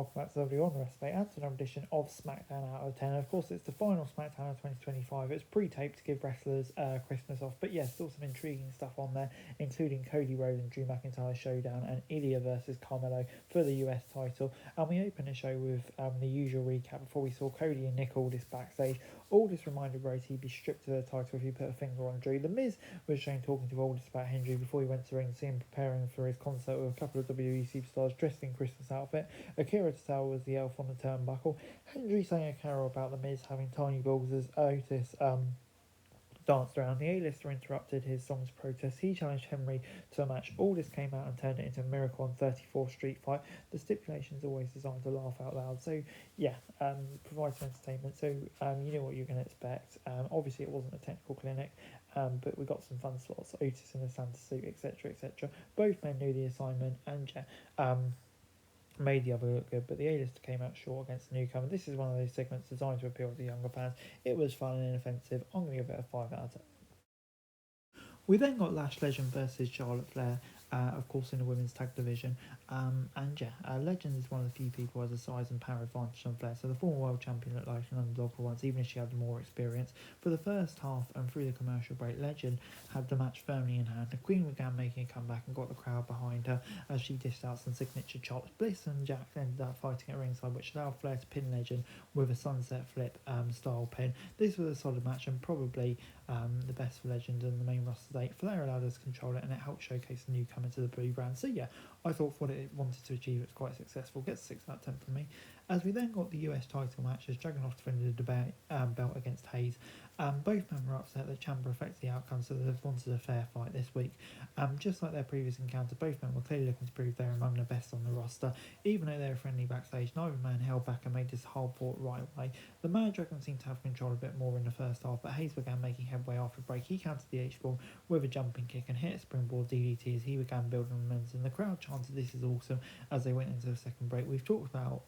welcome back to everyone on the rest of and to another edition of Smackdown Out of 10. Of course, it's the final Smackdown of 2025. It's pre-taped to give wrestlers Christmas off, but yeah, still some intriguing stuff on there, including Cody Rhodes and Drew McIntyre showdown and Ilya versus Carmelo for the US title. And we open the show with the usual recap before we saw Cody and Nick Aldis backstage. Aldis reminded Rhodes he'd be stripped of the title if he put a finger on Drew. The Miz was shown talking to Aldis about Hendry before he went to the ring to see him preparing for his concert with a couple of WWE superstars dressed in Christmas outfit. Akira Tozawa was the elf on the turnbuckle. Hendry sang a carol about the Miz having tiny balls as Otis danced around. The A-lister interrupted his song's protest. He challenged Henry to a match. Aldis came out and turned it into a Miracle on 34th Street fight. The stipulation is always designed to laugh out loud. So, yeah, provide some entertainment. So, you know what you're going to expect. Obviously, it wasn't a technical clinic, but we got some fun slots. Otis in a Santa suit, etc., etc. Both men knew the assignment, and yeah, made the other look good, but the A-lister came out short against the newcomer. This is one of those segments designed to appeal to younger fans. It was fun and inoffensive. I'm going to give it a 5 out of 10. We then got Lash Legend versus Charlotte Flair, of course, in the women's tag division. And yeah, Legend is one of the few people who has a size and power advantage on Flair, so the former world champion looked like an underdog for once, even if she had more experience. For the first half and through the commercial break, Legend had the match firmly in hand. The Queen began making a comeback and got the crowd behind her as she dished out some signature chops. Bliss and Jack ended up fighting at ringside, which allowed Flair to pin Legend with a sunset flip style pin. This was a solid match and probably the best for Legend and the main roster date. Flair allowed us to control it, and it helped showcase the newcomer to the blue brand. So yeah, I thought for what it wanted to achieve, it was quite successful. Gets 6 out of 10 from me. As we then got the US title match as Dragunov defended the belt against Hayes. Both men were upset that Ciampa affected the outcome, so they wanted a fair fight this week. Just like their previous encounter, both men were clearly looking to prove they're among the best on the roster. Even though they were friendly backstage, neither man held back and made this hard fought right away. The Mad Dragon seemed to have control a bit more in the first half, but Hayes began making headway after break. He countered the H-ball with a jumping kick and hit a springboard DDT as he began building momentum. The crowd chanted "This is awesome" as they went into the second break. We've talked about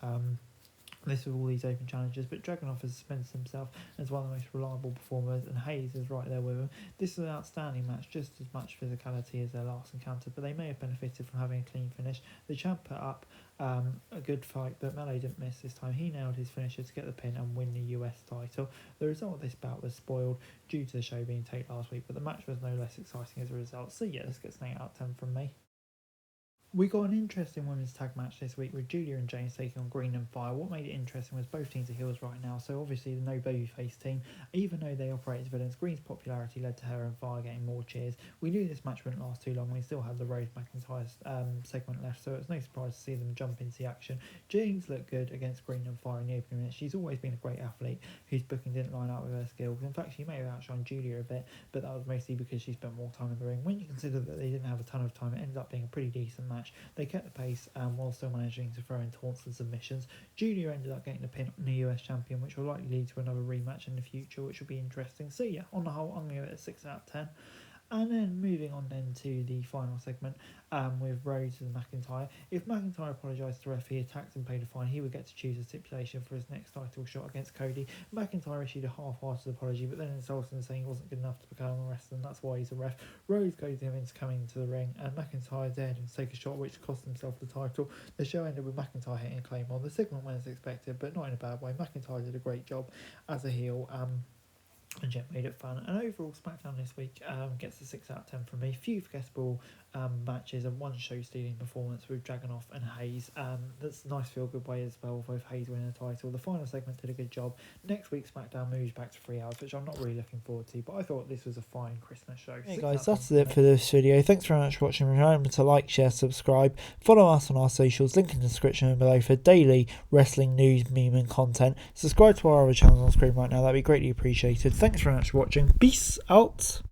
this with all these open challenges, but Dragunov has cemented himself as one of the most reliable performers, and Hayes is right there with him. This is an outstanding match, just as much physicality as their last encounter, but they may have benefited from having a clean finish. The champ put up a good fight, but Mello didn't miss this time. He nailed his finisher to get the pin and win the US title. The result of this bout was spoiled due to the show being taped last week, but the match was no less exciting as a result. So yeah, this gets an 8 out of 10 from me. We got an interesting women's tag match this week with Julia and James taking on Green and Fire. What made it interesting was both teams are heels right now, so obviously the no babyface team, even though they operate as villains, Green's popularity led to her and Fire getting more cheers. We knew this match wouldn't last too long. We still had the Rose McIntyre segment left, so it's no surprise to see them jump into the action. James looked good against Green and Fire in the opening minutes. She's always been a great athlete whose booking didn't line up with her skills. In fact, she may have outshined Julia a bit, but that was mostly because she spent more time in the ring. When you consider that they didn't have a ton of time, it ended up being a pretty decent match. They kept the pace while still managing to throw in taunts and submissions. Julia ended up getting the pin on the US champion, which will likely lead to another rematch in the future, which will be interesting. So yeah, on the whole, I'm going to give it a 6 out of 10. And then moving on then to the final segment with Rhodes and McIntyre. If McIntyre apologised to the ref, he attacked and paid a fine, he would get to choose a stipulation for his next title shot against Cody. McIntyre issued a half-hearted apology, but then insulted him, saying he wasn't good enough to become a wrestler, and that's why he's a ref. Rhodes goaded him into coming into the ring, and McIntyre dared him to take a shot, which cost himself the title. The show ended with McIntyre hitting a Claymore. The segment went as expected, but not in a bad way. McIntyre did a great job as a heel. And Jet made it fun. And overall, SmackDown this week gets a 6 out of 10 from me. Few forgettable matches and one show-stealing performance with Dragunov and Hayes. That's a nice feel-good way as well, both Hayes winning the title. The final segment did a good job. Next week, SmackDown moves back to 3 hours, which I'm not really looking forward to, but I thought this was a fine Christmas show. Hey guys, that's it for this video. Thanks very much for watching. Remember to like, share, subscribe. Follow us on our socials, link in the description below for daily wrestling news, meme and content. Subscribe to our other channels on screen right now, that'd be greatly appreciated. Thanks very much for watching. Peace out.